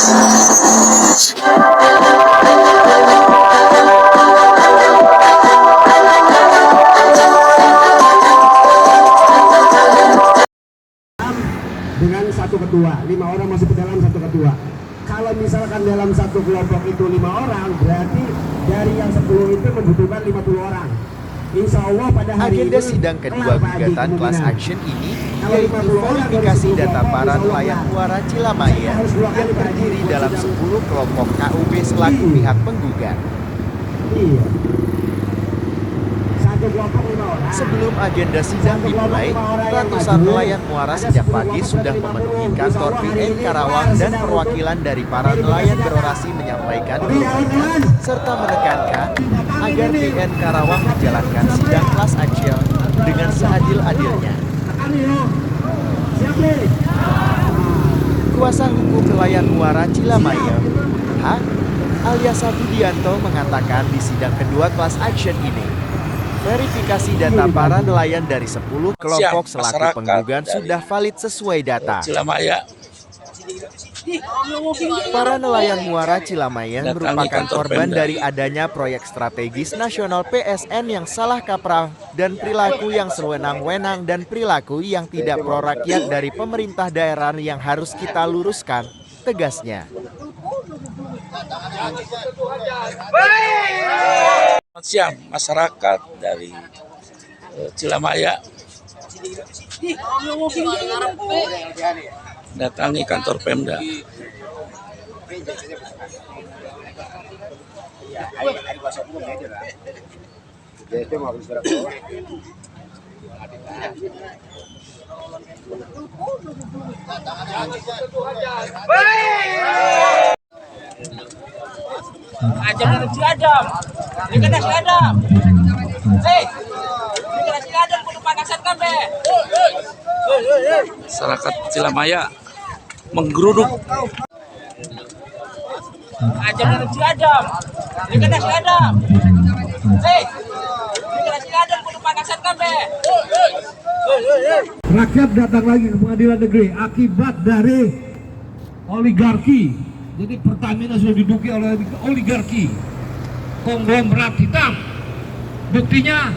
dengan satu ketua, 5 orang masuk ke dalam satu ketua. Kalau misalkan dalam satu kelompok itu 5 orang, berarti dari yang 10 itu membutuhkan 50 orang. Insya Allah pada hari Agenda ini, sidang kedua gugatan class action ini yaitu verifikasi data para nelayan muara Cilamaya yang terdiri dalam 10 kelompok KUB selaku pihak penggugat. Iya. Satu kelompok 5 orang. Sebelum agenda sidang dimulai, ratusan nelayan muara sejak pagi sudah memenuhi kantor BN Karawang dan perwakilan dari para nelayan berorasi menyampaikan keluhan serta menekankan agar BN Karawang menjalankan sidang class action dengan seadil-adilnya. Kuasa hukum nelayan muara Cilamaya, H. Alyasa Budianto mengatakan di sidang kedua class action ini, verifikasi data para nelayan dari 10 kelompok selaku penggugat sudah valid sesuai data. Cilamaya. Para nelayan muara Cilamaya merupakan korban dari adanya proyek strategis nasional PSN yang salah kaprah dan perilaku yang sewenang-wenang dan perilaku yang tidak pro rakyat dari pemerintah daerah yang harus kita luruskan, tegasnya. Selamat siang masyarakat dari Cilamaya datangi kantor Pemda. Ajam dari si Adam, ini kena si Adam. Hei, ini kena si Adam, kudu pakasan kabe. Masyarakat Cilamaya menggeruduk. Ajam dari si Adam, ini kena si Adam. Hei, ini kena si Adam, kudu pakasan kabe. Rakyat datang lagi ke pengadilan negeri akibat dari oligarki. Jadi Pertamina sudah diduduki oleh oligarki, konglomerat hitam. Buktinya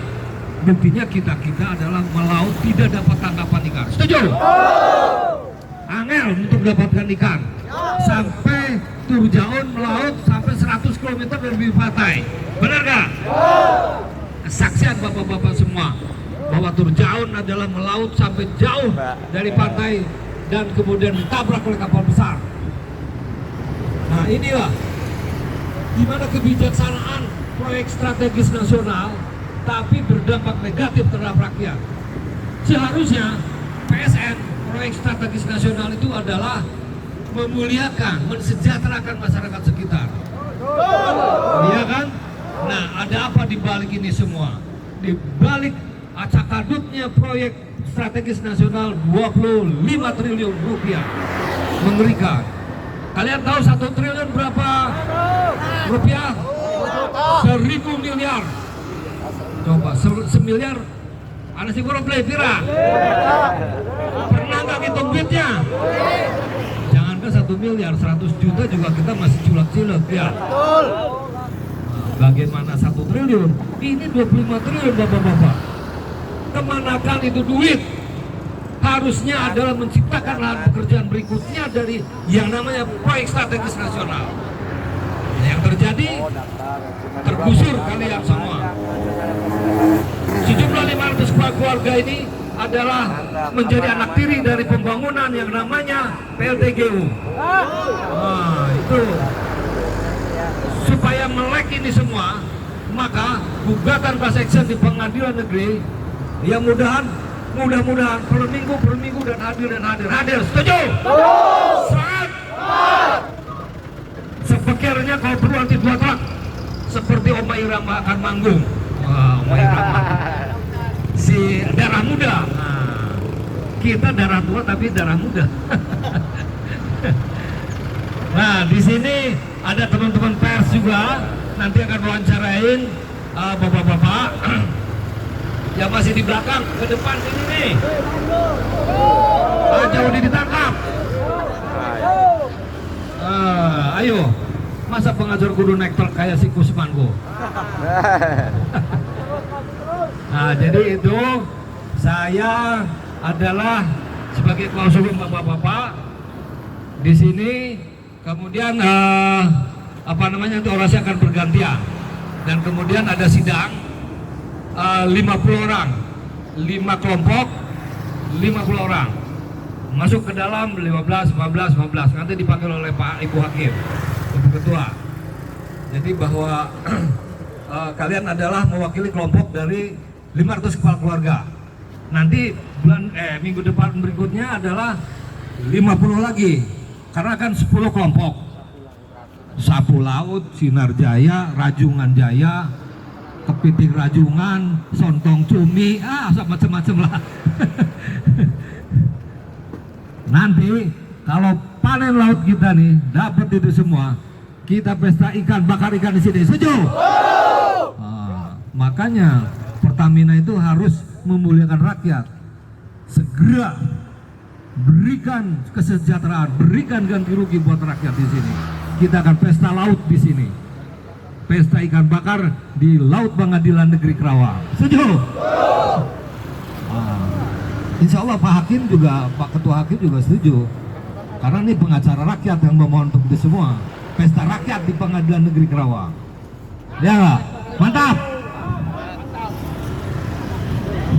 kita adalah melaut tidak dapat tangkapan ikan. Setuju? Angel untuk dapatkan ikan. Sampai Turjaun melaut sampai 100 km dari pantai. Benar nggak? Kesaksian bapak-bapak semua bahwa Turjaun adalah melaut sampai jauh dari pantai dan kemudian ditabrak oleh kapal besar. Nah inilah dimana kebijaksanaan proyek strategis nasional tapi berdampak negatif terhadap rakyat. Seharusnya PSN, proyek strategis nasional itu adalah memuliakan, mensejahterakan masyarakat sekitar. Iya kan? Nah ada apa di balik ini semua? Di balik acak-adutnya proyek strategis nasional 25 triliun rupiah. Mengerikan. Kalian tahu 1 triliun berapa rupiah? 1.000 miliar. Coba, semiliar ada si kurang play pira. Pernah nggak ngitung duitnya? Jangankan 1 miliar, 100 juta juga kita masih culak-culak ya. Bagaimana 1 triliun? Ini 25 triliun bapak-bapak. Kemanakan itu duit? Harusnya adalah menciptakan lahan pekerjaan berikutnya dari yang namanya proyek strategis nasional. Yang terjadi tergusur kalian semua. Sejumlah 500 keluarga ini adalah menjadi anak tiri dari pembangunan yang namanya PLTGU. Nah, itu supaya melek ini semua, maka gugatan class action di pengadilan negeri yang mudah-mudahan per minggu dan hadir. Setuju? Sehat. Sepikirnya kalau perlu nanti 2 truk seperti Oma Irama akan manggung. Wah, Oma Irama si darah muda. Nah, kita darah tua tapi darah muda. Nah, di sini ada teman-teman pers juga nanti akan wawancarain bapak-bapak yang masih di belakang ke depan sini nih. Jauh ditangkap. Ayo, masa pengajar kudu naik truk kayak si Kusmanku? Nah, jadi itu saya adalah sebagai klausul bapak-bapak di sini. Kemudian itu orasi akan bergantian dan kemudian ada sidang 50 orang, 5 kelompok, 50 orang masuk ke dalam 15 nanti dipanggil oleh Pak Ibu Hakim, Ibu Ketua. Jadi bahwa kalian adalah mewakili kelompok dari 500 kepala keluarga. Nanti minggu depan berikutnya adalah 50 lagi, karena kan 10 kelompok. Sapu Laut, Sinar Jaya, Rajungan Jaya, Kepiting Rajungan, Sontong Cumi, macam-macam lah. Nanti kalau panen laut kita nih dapat itu semua, kita pesta ikan, bakar ikan di sini. Setuju? Makanya Pertamina itu harus memuliakan rakyat. Segera berikan kesejahteraan, berikan ganti rugi buat rakyat di sini. Kita akan pesta laut di sini. Pesta ikan bakar di Laut Pengadilan Negeri Karawang. Setuju? Insya Allah Pak Hakim juga, Pak Ketua Hakim juga setuju. Karena ini pengacara rakyat yang memohon untuk itu semua. Pesta rakyat di Pengadilan Negeri Karawang. Ya nggak? Mantap!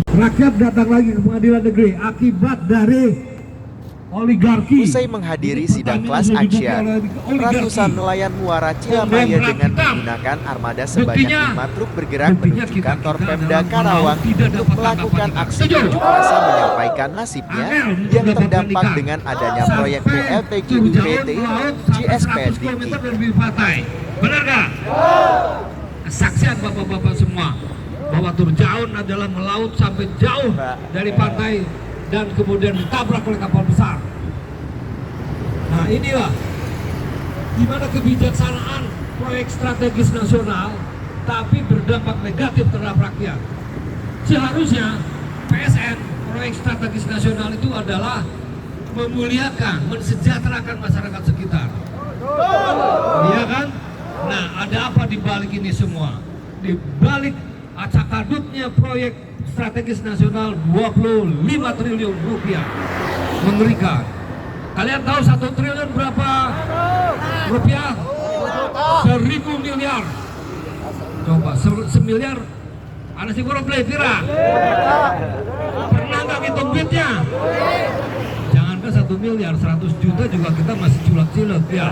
Rakyat datang lagi ke Pengadilan Negeri akibat dari oligarki. Usai menghadiri sidang kelas aksian, ratusan nelayan Muara Cilamaya dengan menggunakan armada sebanyak 5 truk bergerak menuju kantor Pemda Karawang untuk melakukan aksi unjuk rasa menyampaikan nasibnya yang terdampak dengan adanya proyek PLTGU PT GSP Diki. Benar nggak? Kesaksian bapak-bapak semua bahwa Turjaun adalah melaut sampai jauh dari pantai dan kemudian ditabrak oleh kapal besar. Nah, inilah di mana kebijaksanaan proyek strategis nasional tapi berdampak negatif terhadap rakyat. Seharusnya PSN, proyek strategis nasional itu adalah memuliakan, mensejahterakan masyarakat sekitar. Iya kan? Nah, ada apa di balik ini semua? Di balik acak-adutnya proyek strategis nasional 25 triliun rupiah. Mengerikan. Kalian tahu 1 triliun berapa rupiah? 1.000 miliar. Coba, semiliar ada si kurang beli pira. Pernah nggak ngitung duitnya? Jangankan 1 miliar, 100 juta juga kita masih culak-culak ya.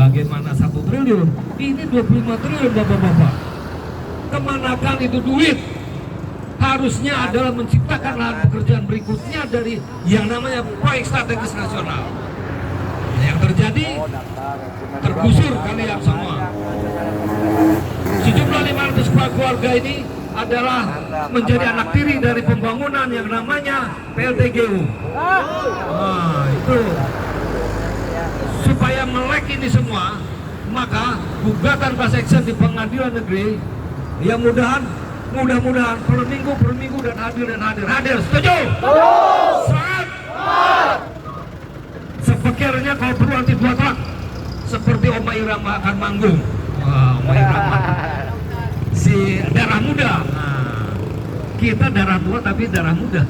Bagaimana 1 triliun? Ini 25 triliun bapak-bapak. Kemanakan itu duit? Harusnya adalah menciptakan lahan pekerjaan berikutnya dari yang namanya proyek strategis nasional. Nah, yang terjadi tergusur kalian semua. Sejumlah 500 kepala keluarga ini adalah menjadi anak tiri dari pembangunan yang namanya PLTGU. Nah, itu supaya melek ini semua, maka gugatan class action di Pengadilan Negeri yang mudah-mudahan per minggu dan hadir. Setuju? Semangat! Sepikirnya kalau perlu nanti 2 truk seperti Oma Irama akan manggung. Oma Irama si darah muda. Nah, kita darah tua tapi darah muda.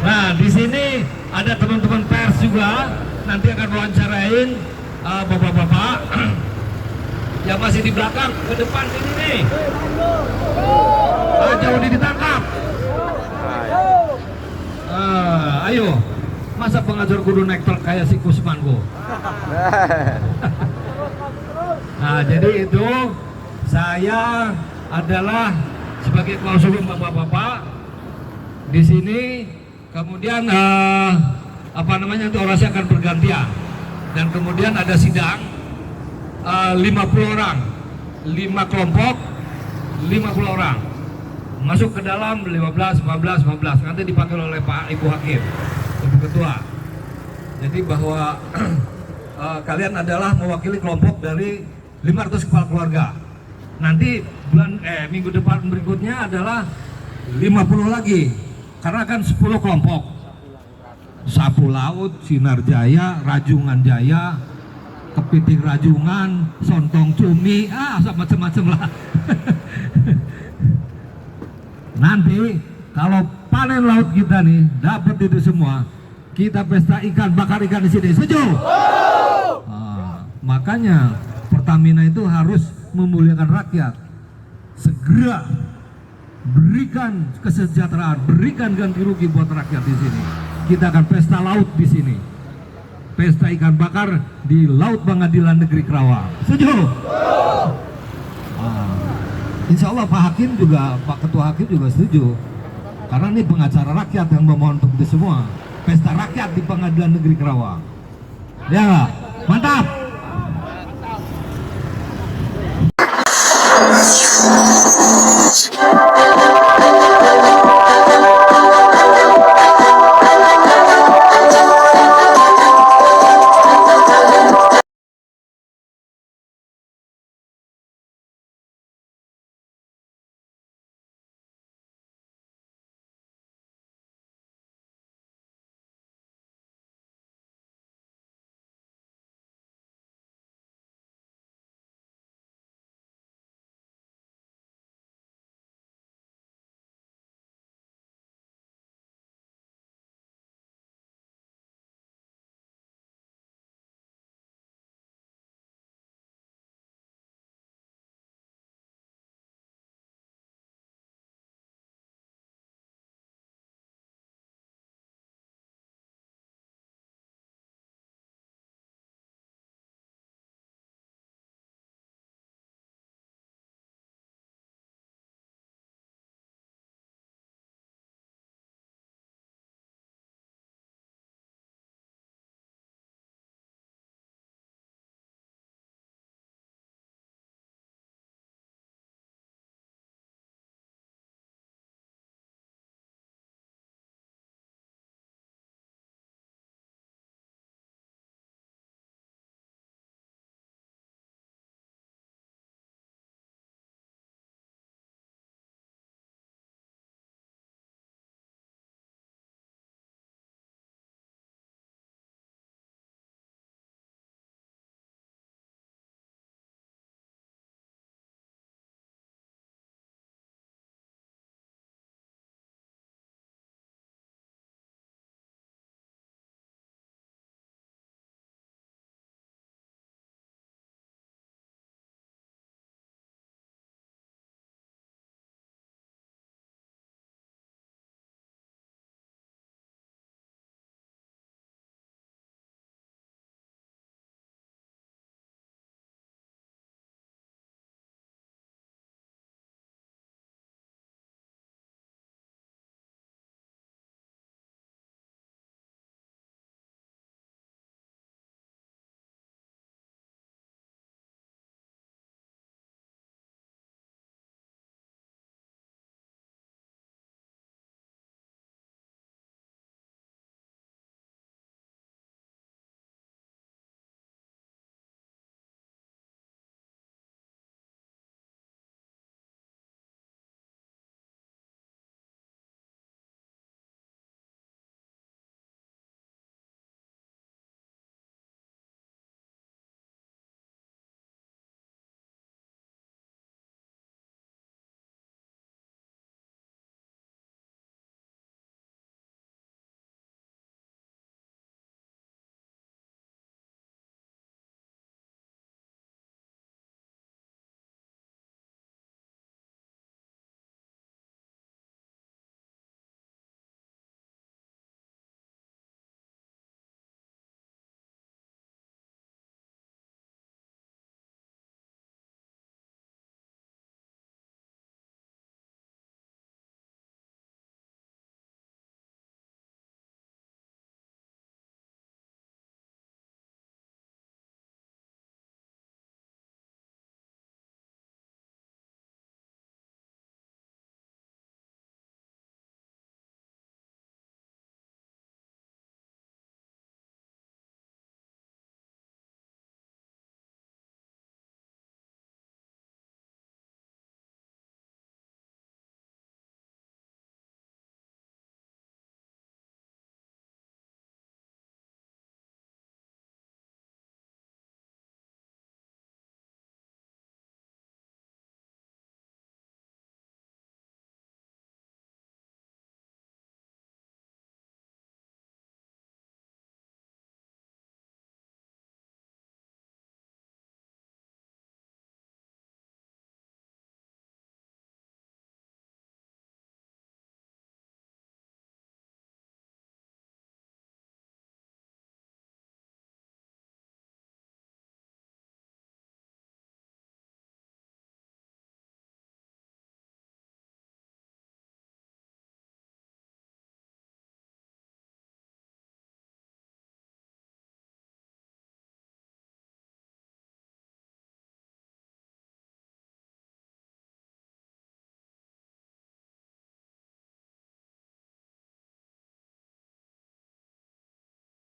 Nah, di sini ada teman-teman pers juga nanti akan wawancarain bapak-bapak yang masih di belakang ke depan sini nih. Jauh ditangkap. Ayo, masa pengajar kudu naik truk kayak si Kusmanku? Nah, jadi itu saya adalah sebagai klausul bapak-bapak di sini. Kemudian nanti orasi akan bergantian dan kemudian ada sidang 50 orang, 5 kelompok, 50 orang masuk ke dalam 15 nanti dipanggil oleh Pak Ibu Hakim, Ibu Ketua. Jadi bahwa kalian adalah mewakili kelompok dari 500 kepala keluarga. Nanti minggu depan berikutnya adalah 50 lagi, karena kan 10 kelompok. Sapu Laut, Sinar Jaya, Rajungan Jaya, Kepiting Rajungan, Sontong Cumi, macam-macam lah. Nanti kalau panen laut kita nih dapat itu semua, kita pesta ikan bakar ikan di sini. Setuju? Makanya Pertamina itu harus memuliakan rakyat. Segera berikan kesejahteraan, berikan ganti rugi buat rakyat di sini. Kita akan pesta laut di sini. Pesta ikan bakar di Laut Pengadilan Negeri Kerawang. Setuju? Insya Allah Pak Hakim juga, Pak Ketua Hakim juga setuju. Karena ini pengacara rakyat yang memohon untuk itu semua. Pesta rakyat di Pengadilan Negeri Kerawang. Ya nggak? Mantap!